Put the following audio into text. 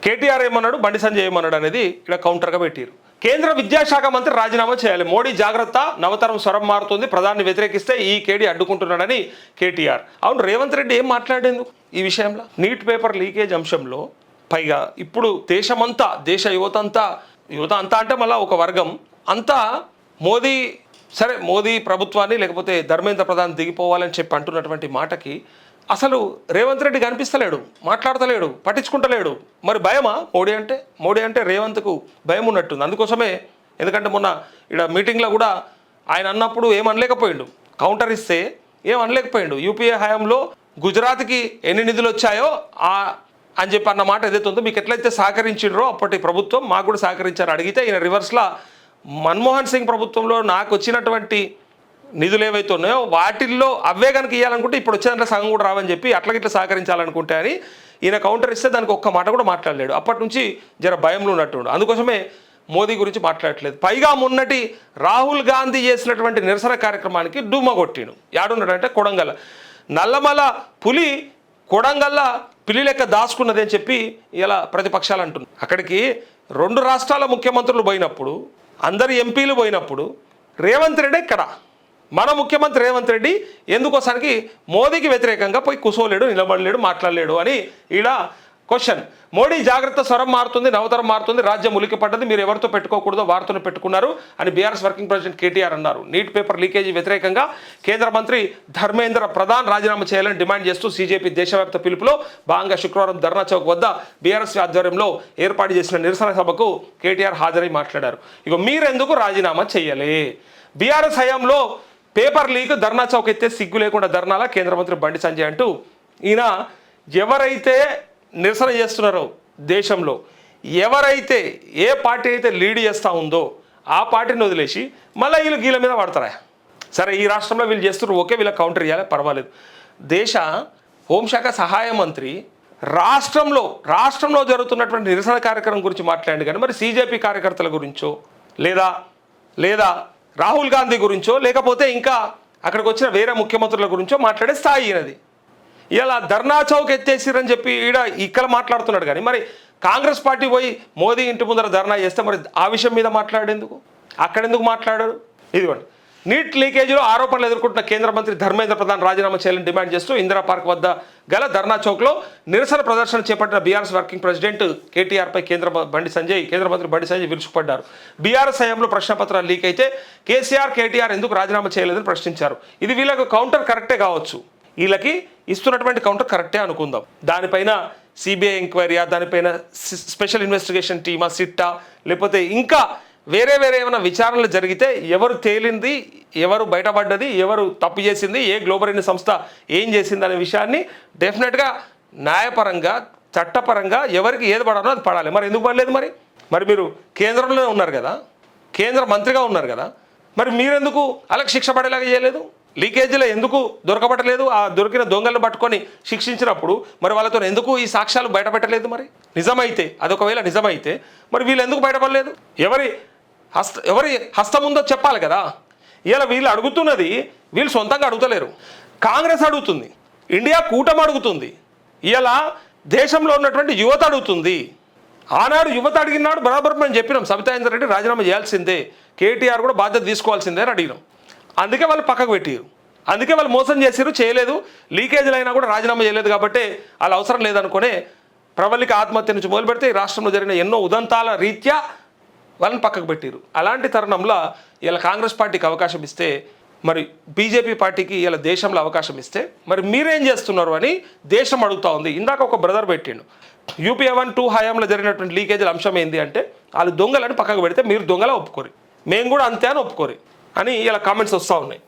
కేటీఆర్ ఏమన్నాడు, బండి సంజయ్ ఏమన్నాడు అనేది ఇక్కడ కౌంటర్గా పెట్టారు. కేంద్ర విద్యాశాఖ మంత్రి రాజీనామా చేయాలి, మోడీ జాగ్రత్త, నవతరం స్వరం మారుతుంది, ప్రధాని వ్యతిరేకిస్తే ఈ కేడీ అడ్డుకుంటున్నాడని కేటీఆర్. అవును, రేవంత్ రెడ్డి ఏం మాట్లాడేందుకు ఈ విషయంలో? నీట్ పేపర్ లీకేజ్ అంశంలో పైగా ఇప్పుడు దేశమంతా, దేశ యువత అంతా అంటే మళ్ళీ ఒక వర్గం అంతా మోదీ, సరే మోదీ ప్రభుత్వాన్ని లేకపోతే ధర్మేంద్ర ప్రధాన్ దిగిపోవాలని చెప్పి అంటున్నటువంటి మాటకి అసలు రేవంత్ రెడ్డి కనిపిస్తలేడు, మాట్లాడతలేడు, పట్టించుకుంటలేడు. మరి భయమా మోడీ అంటే రేవంత్కు భయం ఉన్నట్టుంది. అందుకోసమే, ఎందుకంటే మొన్న ఇక్కడ మీటింగ్లో కూడా ఆయన అన్నప్పుడు ఏమనలేకపోయిండు, కౌంటర్ ఇస్తే ఏమనలేకపోయిండు. యూపీఏ హయాంలో గుజరాత్కి ఎన్ని నిధులు వచ్చాయో అని చెప్పి అన్న మాట ఏదైతే ఉందో, మీకు ఎట్లయితే సహకరించారో అప్పటి ప్రభుత్వం మాకు కూడా సహకరించారు అడిగితే ఈయన రివర్స్లో మన్మోహన్ సింగ్ ప్రభుత్వంలో నాకు వచ్చినటువంటి నిధులు ఏవైతే ఉన్నాయో వాటిల్లో అవే కనుక ఇవ్వాలనుకుంటే ఇప్పుడు వచ్చేదాంట్లో సగం కూడా రావని చెప్పి అట్లా సహకరించాలనుకుంటే అని ఈయన కౌంటర్ ఇస్తే దానికి ఒక్క మాట కూడా మాట్లాడలేడు. అప్పటి నుంచి జర భయంలో ఉన్నట్టు. అందుకోసమే మోదీ గురించి మాట్లాడట్లేదు. పైగా మొన్నటి రాహుల్ గాంధీ చేసినటువంటి నిరసన కార్యక్రమానికి డుమ్మ కొట్టిను. యాడున్నాడంటే కొడంగల్. నల్లమల పులి కొడంగల్ల పిల్లి లెక్క దాచుకున్నది అని చెప్పి ఇలా ప్రతిపక్షాలు అంటున్నారు. అక్కడికి 2 రాష్ట్రాల ముఖ్యమంత్రులు పోయినప్పుడు, అందరు ఎంపీలు పోయినప్పుడు రేవంత్ రెడ్డి ఎక్కడ? మన ముఖ్యమంత్రి రేవంత్ రెడ్డి ఎందుకోసానికి మోదీకి వ్యతిరేకంగా పోయి కూసోలేడు, నిలబడలేడు, మాట్లాడలేడు అని ఈడ క్వశ్చన్. మోడీ జాగ్రత్త, స్వరం మారుతుంది, నవతరం మారుతుంది, రాజ్యం ఉలికి పడ్డది, మీరు ఎవరితో పెట్టుకోకూడదో వారితోనే పెట్టుకున్నారు అని బీఆర్ఎస్ వర్కింగ్ ప్రెసిడెంట్ కేటీఆర్ అన్నారు. నీట్ పేపర్ లీకేజీ వ్యతిరేకంగా కేంద్ర మంత్రి ధర్మేంద్ర ప్రధాన్ రాజీనామా చేయాలని డిమాండ్ చేస్తూ సీజేపీ దేశవ్యాప్త పిలుపులో భాగంగా శుక్రవారం ధర్నా చౌక్ వద్ద బీఆర్ఎస్ ఆధ్వర్యంలో ఏర్పాటు చేసిన నిరసన సభకు కేటీఆర్ హాజరై మాట్లాడారు. ఇక మీరెందుకు రాజీనామా చేయాలి? బీఆర్ఎస్ హయాంలో పేపర్ లీక్, ధర్నా చౌక్ ఎత్తే సిగ్గు లేకుండా ధర్నాల కేంద్ర మంత్రి బండి సంజయ్ అంటూ ఈయన ఎవరైతే నిరసన చేస్తున్నారో, దేశంలో ఎవరైతే ఏ పార్టీ అయితే లీడ్ చేస్తూ ఉందో ఆ పార్టీని వదిలేసి మళ్ళీ వీళ్ళు గీల మీద పడతారా? సరే, ఈ రాష్ట్రంలో వీళ్ళు చేస్తున్నారు, ఓకే, వీళ్ళకి కౌంటర్ ఇవ్వాలి, పర్వాలేదు. దేశ హోంశాఖ సహాయ మంత్రి రాష్ట్రంలో జరుగుతున్నటువంటి నిరసన కార్యక్రమం గురించి మాట్లాడండి, కానీ మరి సీజేపీ కార్యకర్తల గురించో లేదా రాహుల్ గాంధీ గురించో లేకపోతే ఇంకా అక్కడికి వచ్చిన వేరే ముఖ్యమంత్రుల గురించో మాట్లాడే స్థాయి అయినది. ఇలా ధర్నా చౌక్ ఎత్తేసిరని చెప్పి ఇక్కడ మాట్లాడుతున్నాడు. కానీ మరి కాంగ్రెస్ పార్టీ పోయి మోదీ ఇంటి ముందర ధర్నా చేస్తే మరి ఆ విషయం మీద మాట్లాడేందుకు, అక్కడెందుకు మాట్లాడారు? ఇదిగోండి, నీట్ లీకేజీలో ఆరోపణలు ఎదుర్కొంటున్న కేంద్ర మంత్రి ధర్మేంద్ర ప్రధాన్ రాజీనామా చేయాలని డిమాండ్ చేస్తూ ఇందిరా పార్క్ వద్ద గల ధర్నా చౌక్లో నిరసన ప్రదర్శన చేపట్టిన బీఆర్ఎస్ వర్కింగ్ ప్రెసిడెంట్ కేటీఆర్పై కేంద్ర మంత్రి బండి సంజయ్ విరుచుకుపడ్డారు. బీఆర్ఎస్ హయాంలో ప్రశ్నపత్రాలు లీక్ అయితే కేటీఆర్ ఎందుకు రాజీనామా చేయలేదని ప్రశ్నించారు. ఇది వీళ్ళకు కౌంటర్ కరెక్టే కావచ్చు, వీళ్ళకి ఇస్తున్నటువంటి కౌంటర్ కరెక్టే అనుకుందాం. దానిపైన సిబిఐ ఎంక్వైరీయా, దానిపైన స్పెషల్ ఇన్వెస్టిగేషన్ టీమా, సిట్టా, లేకపోతే ఇంకా వేరే ఏమైనా విచారణలు జరిగితే ఎవరు తేలింది, ఎవరు బయటపడ్డది, ఎవరు తప్పు చేసింది, ఏ గ్లోబల్ సంస్థ ఏం చేసింది అనే విషయాన్ని డెఫినెట్గా న్యాయపరంగా, చట్టపరంగా ఎవరికి ఏది పడాలో అది పడాలి. మరి ఎందుకు పడలేదు? మరి మీరు కేంద్రంలో ఉన్నారు కదా, కేంద్ర మంత్రిగా ఉన్నారు కదా, మరి మీరెందుకు అలాగే శిక్ష పడేలాగా చేయలేదు? లీకేజీలో ఎందుకు దొరకబట్టలేదు? ఆ దొరికిన దొంగలను పట్టుకొని శిక్షించినప్పుడు మరి వాళ్ళతో ఎందుకు ఈ సాక్ష్యాలు బయటపెట్టలేదు? మరి నిజమైతే, అదొకవేళ నిజమైతే మరి వీళ్ళు ఎందుకు బయటపడలేదు? ఎవరి హస్తం ఉందో చెప్పాలి కదా. ఇలా వీళ్ళు అడుగుతున్నది వీళ్ళు సొంతంగా అడుగుతలేరు, కాంగ్రెస్ అడుగుతుంది, ఇండియా కూటమి అడుగుతుంది, ఇలా దేశంలో ఉన్నటువంటి యువత అడుగుతుంది. ఆనాడు యువత అడిగినాడు, బరాబర్ మేము చెప్పినాం సబితా ఇంద్రారెడ్డి రాజీనామా చేయాల్సిందే, కేటీఆర్ కూడా బాధ్యత తీసుకోవాల్సిందే అని అడిగినాం. అందుకే వాళ్ళు పక్కకు పెట్టారు, అందుకే వాళ్ళు మోసం చేసారు, చేయలేదు, లీకేజీలు అయినా కూడా రాజీనామా చేయలేదు కాబట్టి వాళ్ళు అవసరం లేదనుకునే ప్రవళిక ఆత్మహత్య నుంచి మొదలు పెడితే ఈ రాష్ట్రంలో జరిగిన ఎన్నో ఉదంతాల రీత్యా వాళ్ళని పక్కకు పెట్టారు. అలాంటి తరుణంలో ఇలా కాంగ్రెస్ పార్టీకి అవకాశం ఇస్తే, మరి బీజేపీ పార్టీకి ఇలా దేశంలో అవకాశం ఇస్తే మరి మీరేం చేస్తున్నారు అని దేశం అడుగుతూ ఉంది. ఇందాక ఒక బ్రదర్ పెట్టిండు, యూపీఏ 1-2 హయాంలో జరిగినటువంటి లీకేజీల అంశం ఏంది అంటే వాళ్ళు దొంగలని పక్కకు పెడితే మీరు దొంగలా ఒప్పుకోరు, మేము కూడా అంతే అని ఒప్పుకోరు అని ఇలా కామెంట్స్ వస్తూ ఉన్నాయి.